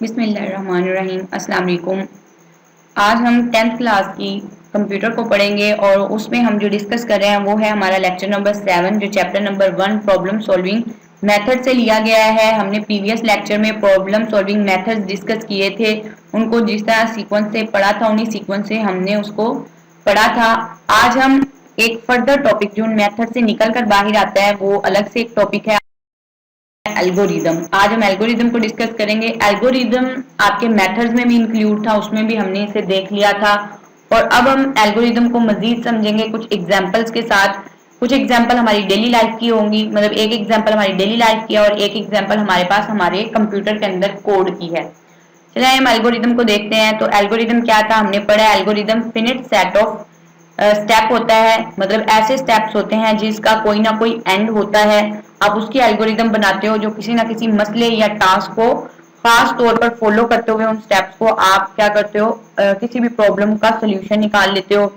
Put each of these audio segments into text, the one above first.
बिस्मिल्लाहिर्रहमानिर्रहीम अस्सलाम वालेकुम। आज हम 10th क्लास की कंप्यूटर को पढ़ेंगे और उसमें हम जो डिस्कस कर रहे हैं वो है हमारा लेक्चर नंबर 7 जो chapter number 1 problem solving method से लिया गया है। हमने प्रीवियस लेक्चर में प्रॉब्लम सॉल्विंग मेथड्स डिस्कस किए थे, उनको जिस तरह सीक्वेंस से पढ़ा था उन्हीं सीक्वेंस से हमने उसको पढ़ा था। आज हम एक फर्दर टॉपिक जो मेथड से निकल कर बाहर आता है वो अलग से एक टॉपिक है एल्गोरिदम। आज हम एल्गोरिदम को डिस्कस करेंगे। एल्गोरिदम आपके मेथड्स में भी इंक्लूड था, उसमें भी हमने इसे देख लिया था और अब हम एल्गोरिदम को मजीद समझेंगे कुछ एग्जांपल्स के साथ। कुछ एग्जांपल हमारी डेली लाइफ की होंगी, मतलब एक एग्जांपल हमारी डेली लाइफ की है और एक एग्जांपल हमारे पास हमारे कंप्यूटर के अंदर कोड की है। चलिए हम एल्गोरिदम को देखते हैं। तो एल्गोरिदम क्या था, हमने पढ़ा algorithm finite set of step होता है, मतलब ऐसे स्टेप्स होते हैं जिसका कोई ना कोई एंड होता है। आप उसकी एल्गोरिदम बनाते हो जो किसी ना किसी मसले या टास्क को खास तौर पर फॉलो करते हुए उन स्टेप्स को आप क्या करते हो, किसी भी प्रॉब्लम का सोल्यूशन निकाल लेते हो।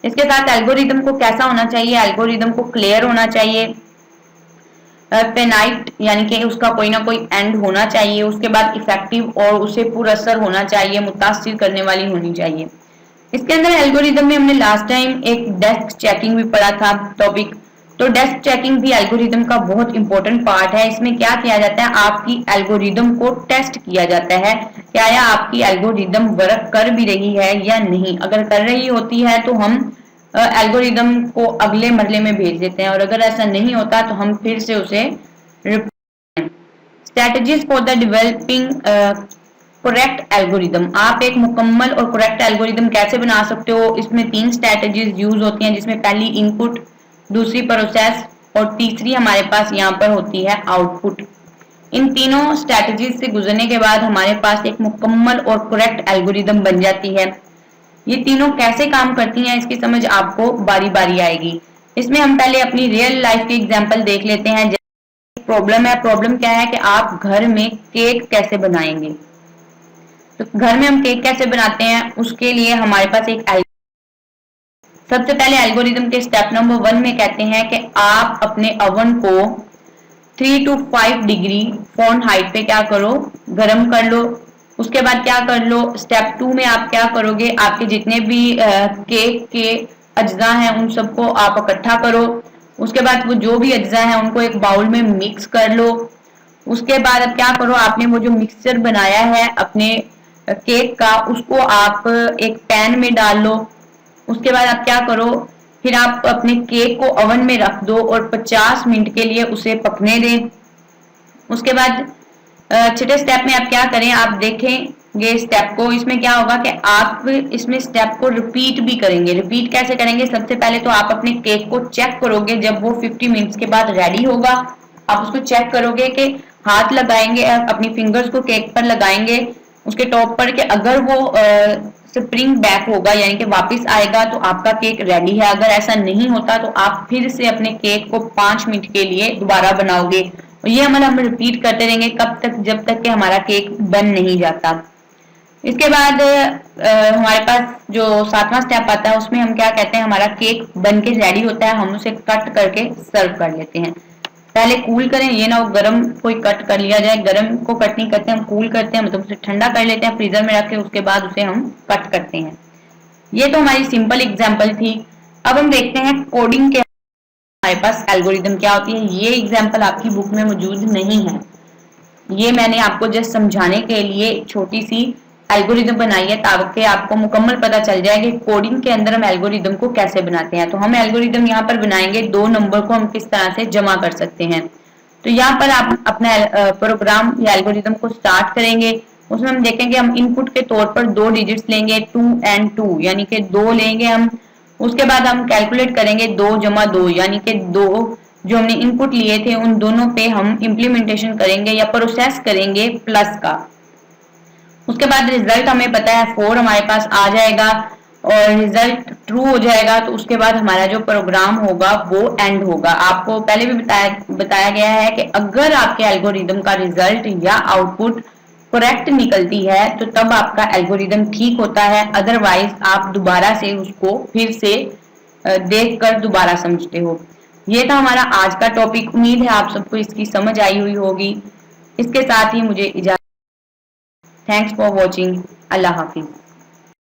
इसके साथ एल्गोरिदम को कैसा होना चाहिए, एल्गोरिदम को क्लियर होना चाहिए, पेनाइट यानी कि उसका कोई ना कोई एंड होना चाहिए, उसके बाद इफेक्टिव और उसे पुरअसर होना चाहिए, मुतासिर करने वाली होनी चाहिए। इसके अंदर एल्गोरिदम में हमने लास्ट टाइम एक डेस्क चेकिंग भी पढ़ा था टॉपिक। तो डेस्क चेकिंग भी एल्गोरिदम का बहुत इंपॉर्टेंट पार्ट है। इसमें क्या किया जाता है, आपकी एल्गोरिदम को टेस्ट किया जाता है, क्या यह आपकी एल्गोरिदम वर्क कर भी रही है या नहीं। अगर कर रही होती है तो हम एल्गोरिदम को अगले मरले में भेज देते हैं और अगर ऐसा नहीं होता तो हम फिर से उसे strategies for the developing correct algorithm. आप एक मुकम्मल और करेक्ट एल्गोरिदम कैसे बना सकते हो, इसमें 3 स्ट्रेटजीज यूज होती हैं जिसमें पहली इनपुट, दूसरी प्रोसेस और तीसरी हमारे पास यहाँ पर होती है आउटपुट। इन तीनों स्ट्रेटजीज से गुजरने के बाद हमारे पास एक मुकम्मल और करेक्ट एल्गोरिदम बन जाती है। ये तीनों कैसे काम करती हैं इसकी समझ आपको बारी बारी आएगी। इसमें हम पहले अपनी रियल लाइफ की एग्जांपल देख लेते हैं। प्रॉब्लम है, प्रॉब्लम क्या है कि आप घर में केक कैसे बनाएंगे। तो घर में हम केक कैसे बनाते हैं उसके लिए हमारे पास एक सबसे पहले एल्गोरिदम के स्टेप नंबर 1 में कहते हैं कि आप अपने ओवन को 3 to 5 डिग्री फ़ारेनहाइट पे क्या करो, गर्म कर लो। उसके बाद क्या कर लो, स्टेप 2 में आप क्या करोगे, आपके जितने भी केक के अज्जा हैं उन सबको आप इकट्ठा करो। उसके बाद वो जो भी अज्जा हैं उनको एक बाउल में मिक्स कर लो। उसके बाद अब क्या करो, आपने वो जो मिक्सचर बनाया है अपने केक का उसको आप एक पैन में डाल लो। उसके बाद आप क्या करो, फिर आप अपने केक को ओवन में रख दो और 50 मिनट के लिए उसे पकने दें। उसके बाद छठे स्टेप में आप क्या करें, आप देखेंगे स्टेप को। इसमें क्या होगा कि आप इसमें स्टेप को रिपीट भी करेंगे। रिपीट कैसे करेंगे, सबसे पहले तो आप अपने केक को चेक करोगे, जब वो 50 मिनट्स के बाद रेडी होगा आप उसको चेक करोगे कि हाथ लगाएंगे, अपनी फिंगर्स को केक पर लगाएंगे उसके टॉप पर, कि अगर वो स्प्रिंग बैक होगा यानी कि वापस आएगा तो आपका केक रेडी है। अगर ऐसा नहीं होता तो आप फिर से अपने केक को 5 मिनट के लिए दोबारा बनाओगे। और ये अमल हम रिपीट करते रहेंगे कब तक, जब तक कि हमारा केक बन नहीं जाता। इसके बाद हमारे पास जो 7वां स्टेप आता है उसमें हम क्या कहते हैं, हमारा केक बन के रेडी होता है, हम उसे कट करके सर्व कर लेते हैं। पहले कूल करें, ये ना हो गरम कोई कट कर लिया जाए। गरम को कट नहीं करते, हम कूल करते हैं, मतलब उसे ठंडा कर लेते हैं फ्रीजर में रख के, उसके बाद उसे हम कट करते हैं। ये तो हमारी सिंपल एग्जांपल थी। अब हम देखते हैं कोडिंग के हमारे पास एल्गोरिदम क्या होती है। ये एग्जांपल आपकी बुक में मौजूद नहीं है, ये मैंने आपको जस्ट समझाने के लिए छोटी सी एल्गोरिदम बनाई है ताकि आपको मुकम्मल पता चल जाए कि कोडिंग के अंदर हम एल्गोरिदम को कैसे बनाते हैं। तो हम एल्गोरिदम यहाँ पर बनाएंगे, 2 नंबर को हम किस तरह से जमा कर सकते हैं। तो यहाँ पर आप अपना प्रोग्राम या एल्गोरिदम को स्टार्ट करेंगे। उसमें हम देखेंगे हम इनपुट के तौर पर 2 डिजिट्स लेंगे, 2 and 2 यानी कि 2 लेंगे हम। उसके बाद हम कैलकुलेट करेंगे 2 जमा 2 यानी कि 2 जो हमने इनपुट लिए थे उन दोनों पे हम इम्प्लीमेंटेशन करेंगे या प्रोसेस करेंगे प्लस का। उसके बाद रिजल्ट हमें पता है 4 हमारे पास आ जाएगा और रिजल्ट ट्रू हो जाएगा। तो उसके बाद हमारा जो प्रोग्राम होगा वो एंड होगा। आपको पहले भी बताया गया है कि अगर आपके एल्गोरिदम का रिजल्ट या आउटपुट करेक्ट निकलती है तो तब आपका एल्गोरिदम ठीक होता है, अदरवाइज आप दोबारा से उसको फिर से देख कर दोबारा समझते हो। ये था हमारा आज का टॉपिक। उम्मीद है आप सबको इसकी समझ आई हुई होगी। इसके साथ ही मुझे इजाजत। Thanks for watching. Allah Hafiz.